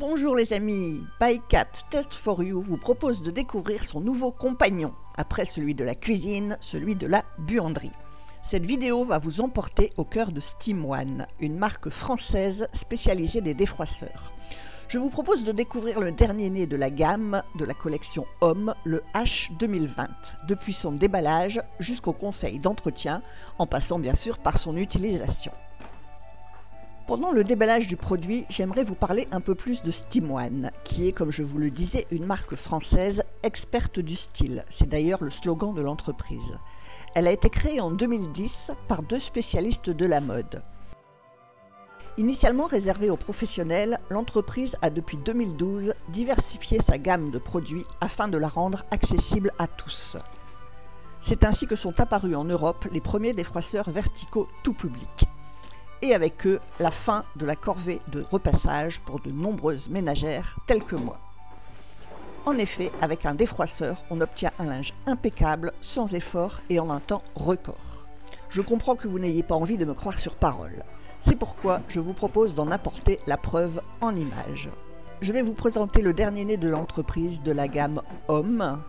Bonjour les amis, ByCat Test for You vous propose de découvrir son nouveau compagnon, après celui de la cuisine, celui de la buanderie. Cette vidéo va vous emporter au cœur de SteamOne, une marque française spécialisée des défroisseurs. Je vous propose de découvrir le dernier né de la gamme de la collection Homme, le H 2020, depuis son déballage jusqu'au conseil d'entretien, en passant bien sûr par son utilisation. Pendant le déballage du produit, j'aimerais vous parler un peu plus de SteamOne, qui est, comme je vous le disais, une marque française experte du style. C'est d'ailleurs le slogan de l'entreprise. Elle a été créée en 2010 par deux spécialistes de la mode. Initialement réservée aux professionnels, l'entreprise a depuis 2012 diversifié sa gamme de produits afin de la rendre accessible à tous. C'est ainsi que sont apparus en Europe les premiers défroisseurs verticaux tout public. Et avec eux, la fin de la corvée de repassage pour de nombreuses ménagères telles que moi. En effet, avec un défroisseur, on obtient un linge impeccable, sans effort et en un temps record. Je comprends que vous n'ayez pas envie de me croire sur parole. C'est pourquoi je vous propose d'en apporter la preuve en images. Je vais vous présenter le dernier né de l'entreprise de la gamme Homme,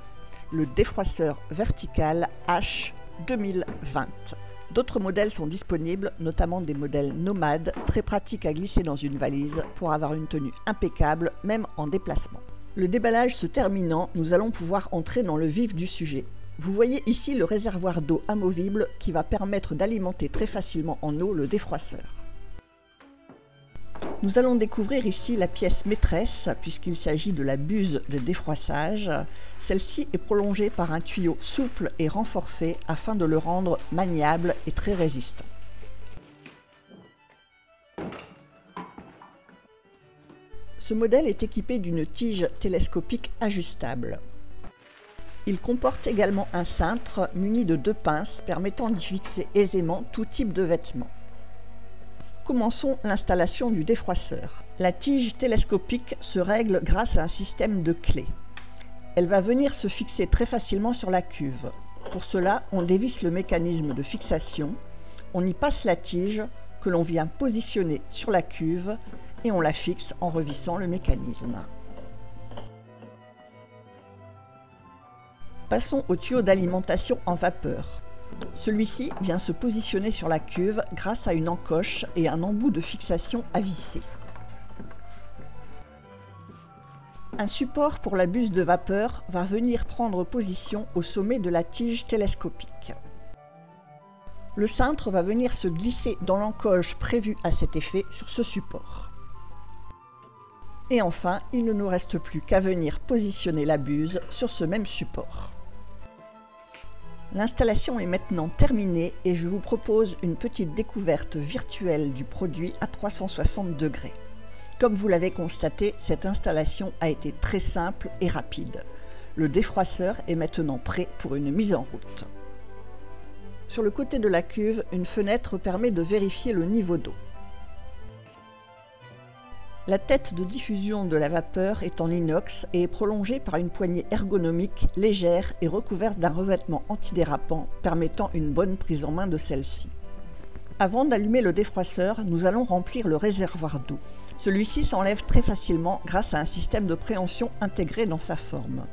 le défroisseur vertical H 2020. D'autres modèles sont disponibles, notamment des modèles nomades, très pratiques à glisser dans une valise pour avoir une tenue impeccable, même en déplacement. Le déballage se terminant, nous allons pouvoir entrer dans le vif du sujet. Vous voyez ici le réservoir d'eau amovible qui va permettre d'alimenter très facilement en eau le défroisseur. Nous allons découvrir ici la pièce maîtresse, puisqu'il s'agit de la buse de défroissage. Celle-ci est prolongée par un tuyau souple et renforcé afin de le rendre maniable et très résistant. Ce modèle est équipé d'une tige télescopique ajustable. Il comporte également un cintre muni de deux pinces permettant d'y fixer aisément tout type de vêtements. Commençons l'installation du défroisseur. La tige télescopique se règle grâce à un système de clés. Elle va venir se fixer très facilement sur la cuve. Pour cela, on dévisse le mécanisme de fixation, on y passe la tige que l'on vient positionner sur la cuve et on la fixe en revissant le mécanisme. Passons au tuyau d'alimentation en vapeur. Celui-ci vient se positionner sur la cuve grâce à une encoche et un embout de fixation à visser. Un support pour la buse de vapeur va venir prendre position au sommet de la tige télescopique. Le cintre va venir se glisser dans l'encoche prévue à cet effet sur ce support. Et enfin, il ne nous reste plus qu'à venir positionner la buse sur ce même support. L'installation est maintenant terminée et je vous propose une petite découverte virtuelle du produit à 360 degrés. Comme vous l'avez constaté, cette installation a été très simple et rapide. Le défroisseur est maintenant prêt pour une mise en route. Sur le côté de la cuve, une fenêtre permet de vérifier le niveau d'eau. La tête de diffusion de la vapeur est en inox et est prolongée par une poignée ergonomique légère et recouverte d'un revêtement antidérapant permettant une bonne prise en main de celle-ci. Avant d'allumer le défroisseur, nous allons remplir le réservoir d'eau. Celui-ci s'enlève très facilement grâce à un système de préhension intégré dans sa forme.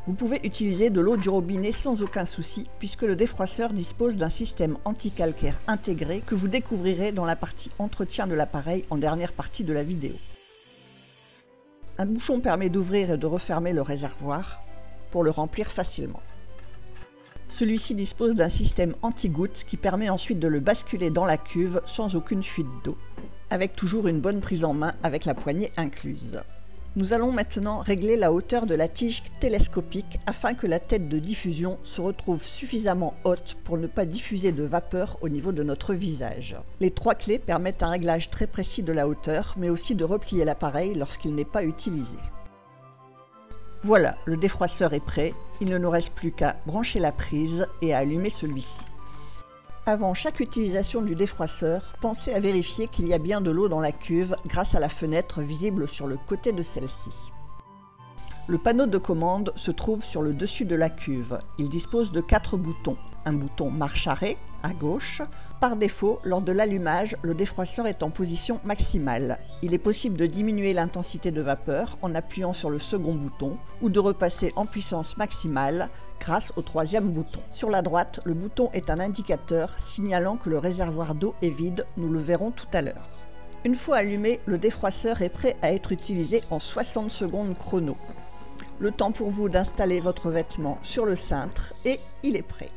Vous pouvez utiliser de l'eau du robinet sans aucun souci puisque le défroisseur dispose d'un système anti-calcaire intégré que vous découvrirez dans la partie entretien de l'appareil en dernière partie de la vidéo. Un bouchon permet d'ouvrir et de refermer le réservoir pour le remplir facilement. Celui-ci dispose d'un système anti-goutte qui permet ensuite de le basculer dans la cuve sans aucune fuite d'eau, avec toujours une bonne prise en main avec la poignée incluse. Nous allons maintenant régler la hauteur de la tige télescopique afin que la tête de diffusion se retrouve suffisamment haute pour ne pas diffuser de vapeur au niveau de notre visage. Les trois clés permettent un réglage très précis de la hauteur, mais aussi de replier l'appareil lorsqu'il n'est pas utilisé. Voilà, le défroisseur est prêt, il ne nous reste plus qu'à brancher la prise et à allumer celui-ci. Avant chaque utilisation du défroisseur, pensez à vérifier qu'il y a bien de l'eau dans la cuve grâce à la fenêtre visible sur le côté de celle-ci. Le panneau de commande se trouve sur le dessus de la cuve. Il dispose de 4 boutons. Un bouton marche-arrêt à gauche, Par défaut, lors de l'allumage, le défroisseur est en position maximale. Il est possible de diminuer l'intensité de vapeur en appuyant sur le second bouton ou de repasser en puissance maximale grâce au troisième bouton. Sur la droite, le bouton est un indicateur signalant que le réservoir d'eau est vide, nous le verrons tout à l'heure. Une fois allumé, le défroisseur est prêt à être utilisé en 60 secondes chrono. Le temps pour vous d'installer votre vêtement sur le cintre et il est prêt.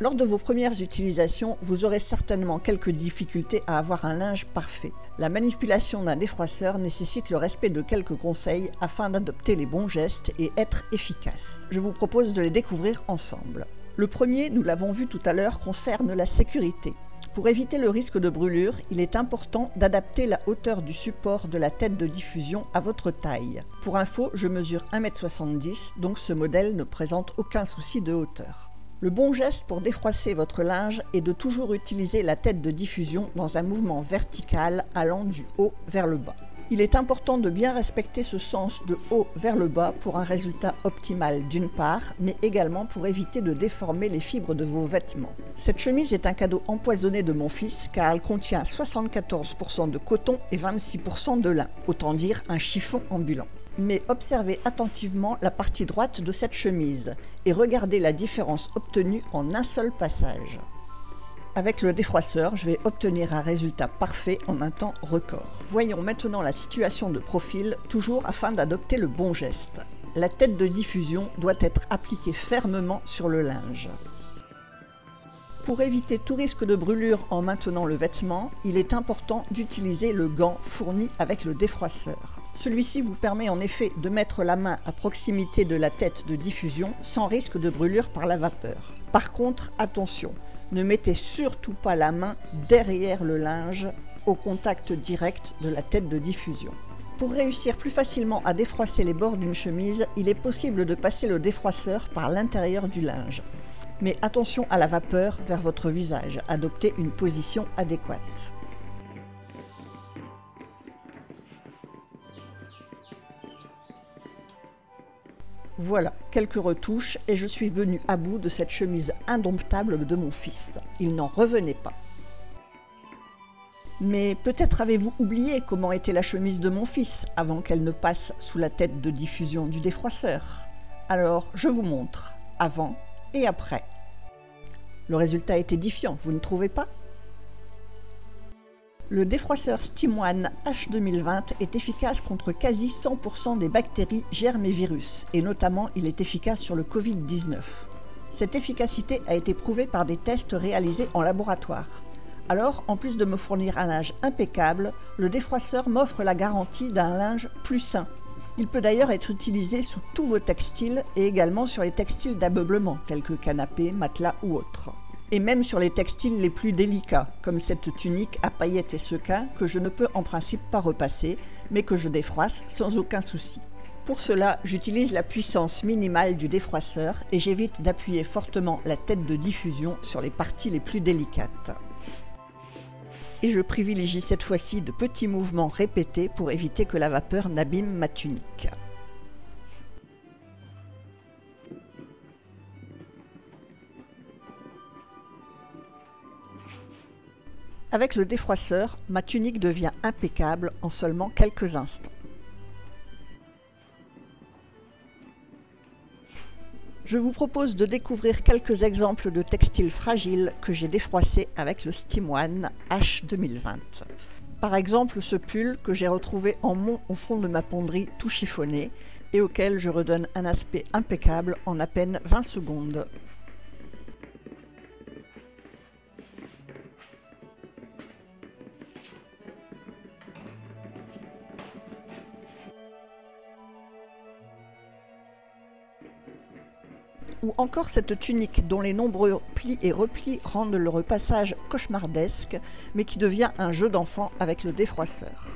Lors de vos premières utilisations, vous aurez certainement quelques difficultés à avoir un linge parfait. La manipulation d'un défroisseur nécessite le respect de quelques conseils afin d'adopter les bons gestes et être efficace. Je vous propose de les découvrir ensemble. Le premier, nous l'avons vu tout à l'heure, concerne la sécurité. Pour éviter le risque de brûlure, il est important d'adapter la hauteur du support de la tête de diffusion à votre taille. Pour info, je mesure 1,70 m, donc ce modèle ne présente aucun souci de hauteur. Le bon geste pour défroisser votre linge est de toujours utiliser la tête de diffusion dans un mouvement vertical allant du haut vers le bas. Il est important de bien respecter ce sens de haut vers le bas pour un résultat optimal d'une part, mais également pour éviter de déformer les fibres de vos vêtements. Cette chemise est un cadeau empoisonné de mon fils car elle contient 74% de coton et 26% de lin, autant dire un chiffon ambulant. Mais observez attentivement la partie droite de cette chemise et regardez la différence obtenue en un seul passage. Avec le défroisseur, je vais obtenir un résultat parfait en un temps record. Voyons maintenant la situation de profil, toujours afin d'adopter le bon geste. La tête de diffusion doit être appliquée fermement sur le linge. Pour éviter tout risque de brûlure en maintenant le vêtement, il est important d'utiliser le gant fourni avec le défroisseur. Celui-ci vous permet en effet de mettre la main à proximité de la tête de diffusion sans risque de brûlure par la vapeur. Par contre, attention, ne mettez surtout pas la main derrière le linge au contact direct de la tête de diffusion. Pour réussir plus facilement à défroisser les bords d'une chemise, il est possible de passer le défroisseur par l'intérieur du linge. Mais attention à la vapeur vers votre visage, adoptez une position adéquate. Voilà, quelques retouches et je suis venue à bout de cette chemise indomptable de mon fils. Il n'en revenait pas. Mais peut-être avez-vous oublié comment était la chemise de mon fils avant qu'elle ne passe sous la tête de diffusion du défroisseur. Alors, je vous montre, avant et après. Le résultat est édifiant, vous ne trouvez pas ? Le défroisseur SteamOne H2020 est efficace contre quasi 100% des bactéries, germes et virus, et notamment il est efficace sur le Covid-19. Cette efficacité a été prouvée par des tests réalisés en laboratoire. Alors, en plus de me fournir un linge impeccable, le défroisseur m'offre la garantie d'un linge plus sain. Il peut d'ailleurs être utilisé sous tous vos textiles et également sur les textiles d'ameublement, tels que canapés, matelas ou autres. Et même sur les textiles les plus délicats, comme cette tunique à paillettes et sequins que je ne peux en principe pas repasser, mais que je défroisse sans aucun souci. Pour cela, j'utilise la puissance minimale du défroisseur et j'évite d'appuyer fortement la tête de diffusion sur les parties les plus délicates. Et je privilégie cette fois-ci de petits mouvements répétés pour éviter que la vapeur n'abîme ma tunique. Avec le défroisseur, ma tunique devient impeccable en seulement quelques instants. Je vous propose de découvrir quelques exemples de textiles fragiles que j'ai défroissés avec le SteamOne H2020. Par exemple, ce pull que j'ai retrouvé en mont au fond de ma ponderie tout chiffonné et auquel je redonne un aspect impeccable en à peine 20 secondes. Ou encore cette tunique dont les nombreux plis et replis rendent le repassage cauchemardesque, mais qui devient un jeu d'enfant avec le défroisseur.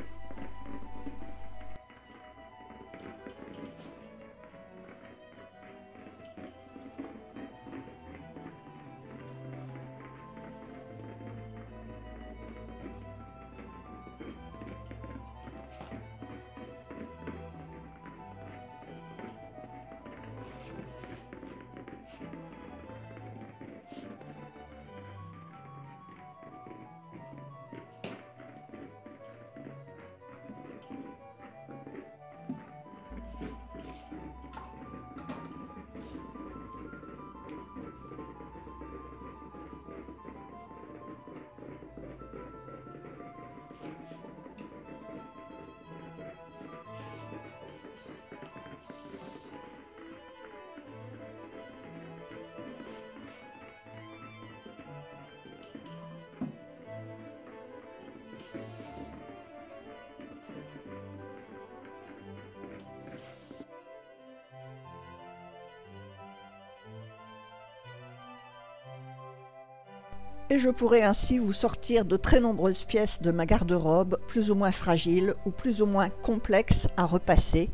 Et je pourrais ainsi vous sortir de très nombreuses pièces de ma garde-robe, plus ou moins fragiles ou plus ou moins complexes à repasser,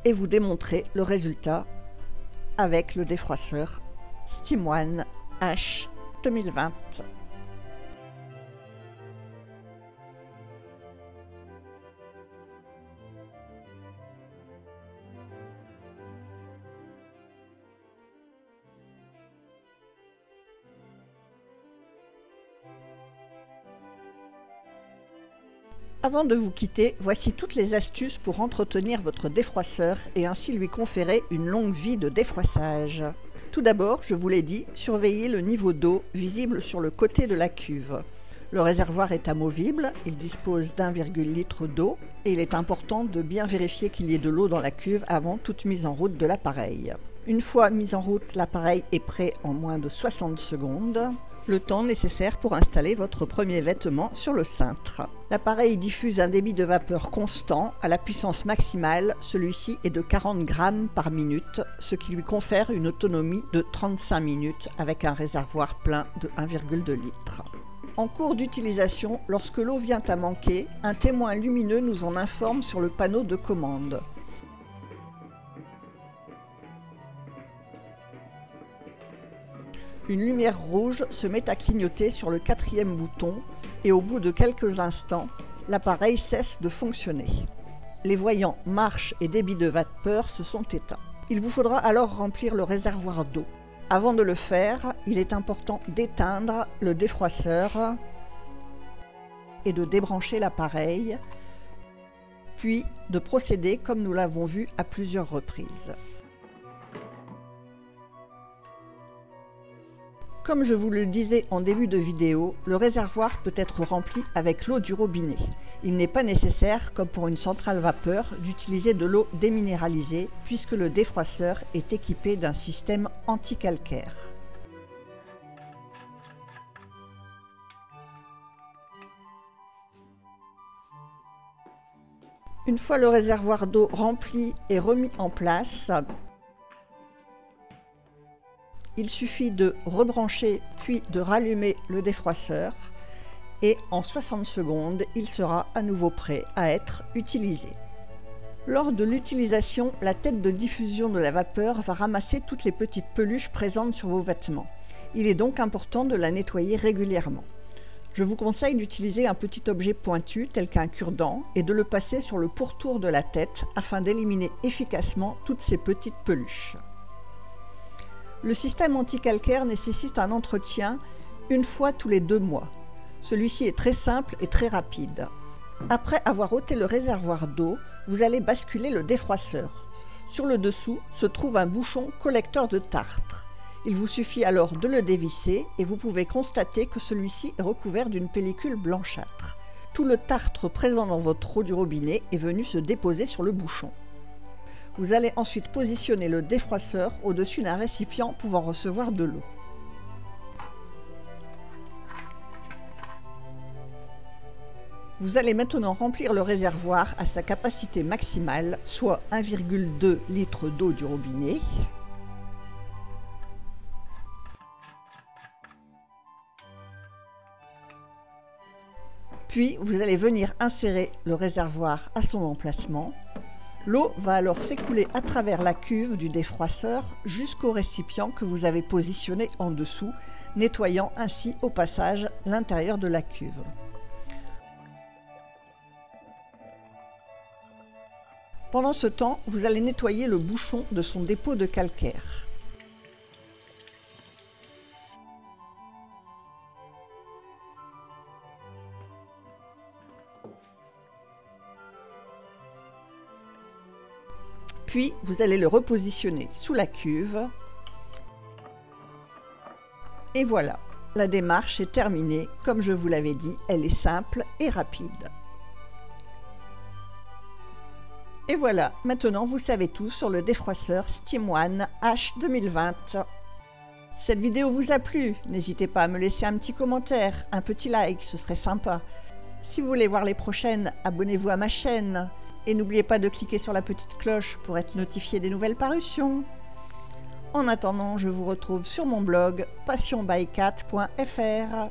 et vous démontrer le résultat avec le défroisseur SteamOne H 2020. Avant de vous quitter, voici toutes les astuces pour entretenir votre défroisseur et ainsi lui conférer une longue vie de défroissage. Tout d'abord, je vous l'ai dit, surveillez le niveau d'eau visible sur le côté de la cuve. Le réservoir est amovible, il dispose d'1,1 litre d'eau et il est important de bien vérifier qu'il y ait de l'eau dans la cuve avant toute mise en route de l'appareil. Une fois mis en route, l'appareil est prêt en moins de 60 secondes. Le temps nécessaire pour installer votre premier vêtement sur le cintre. L'appareil diffuse un débit de vapeur constant à la puissance maximale, celui-ci est de 40 grammes par minute, ce qui lui confère une autonomie de 35 minutes avec un réservoir plein de 1,2 litre. En cours d'utilisation, lorsque l'eau vient à manquer, un témoin lumineux nous en informe sur le panneau de commande. Une lumière rouge se met à clignoter sur le 4e bouton et au bout de quelques instants, l'appareil cesse de fonctionner. Les voyants marche et débit de vapeur se sont éteints. Il vous faudra alors remplir le réservoir d'eau. Avant de le faire, il est important d'éteindre le défroisseur et de débrancher l'appareil, puis de procéder comme nous l'avons vu à plusieurs reprises. Comme je vous le disais en début de vidéo, le réservoir peut être rempli avec l'eau du robinet. Il n'est pas nécessaire, comme pour une centrale vapeur, d'utiliser de l'eau déminéralisée puisque le défroisseur est équipé d'un système anti-calcaire. Une fois le réservoir d'eau rempli et remis en place, il suffit de rebrancher puis de rallumer le défroisseur et en 60 secondes, il sera à nouveau prêt à être utilisé. Lors de l'utilisation, la tête de diffusion de la vapeur va ramasser toutes les petites peluches présentes sur vos vêtements. Il est donc important de la nettoyer régulièrement. Je vous conseille d'utiliser un petit objet pointu tel qu'un cure-dent et de le passer sur le pourtour de la tête afin d'éliminer efficacement toutes ces petites peluches. Le système anti-calcaire nécessite un entretien une fois tous les 2 mois. Celui-ci est très simple et très rapide. Après avoir ôté le réservoir d'eau, vous allez basculer le défroisseur. Sur le dessous se trouve un bouchon collecteur de tartre. Il vous suffit alors de le dévisser et vous pouvez constater que celui-ci est recouvert d'une pellicule blanchâtre. Tout le tartre présent dans votre eau du robinet est venu se déposer sur le bouchon. Vous allez ensuite positionner le défroisseur au-dessus d'un récipient pouvant recevoir de l'eau. Vous allez maintenant remplir le réservoir à sa capacité maximale, soit 1,2 litre d'eau du robinet. Puis vous allez venir insérer le réservoir à son emplacement. L'eau va alors s'écouler à travers la cuve du défroisseur jusqu'au récipient que vous avez positionné en dessous, nettoyant ainsi au passage l'intérieur de la cuve. Pendant ce temps, vous allez nettoyer le bouchon de son dépôt de calcaire. Puis, vous allez le repositionner sous la cuve. Et voilà, la démarche est terminée. Comme je vous l'avais dit, elle est simple et rapide. Et voilà, maintenant vous savez tout sur le défroisseur SteamOne H 2020. Cette vidéo vous a plu? N'hésitez pas à me laisser un petit commentaire, un petit like, ce serait sympa. Si vous voulez voir les prochaines, abonnez-vous à ma chaîne. Et n'oubliez pas de cliquer sur la petite cloche pour être notifié des nouvelles parutions. En attendant, je vous retrouve sur mon blog passionbycat.fr.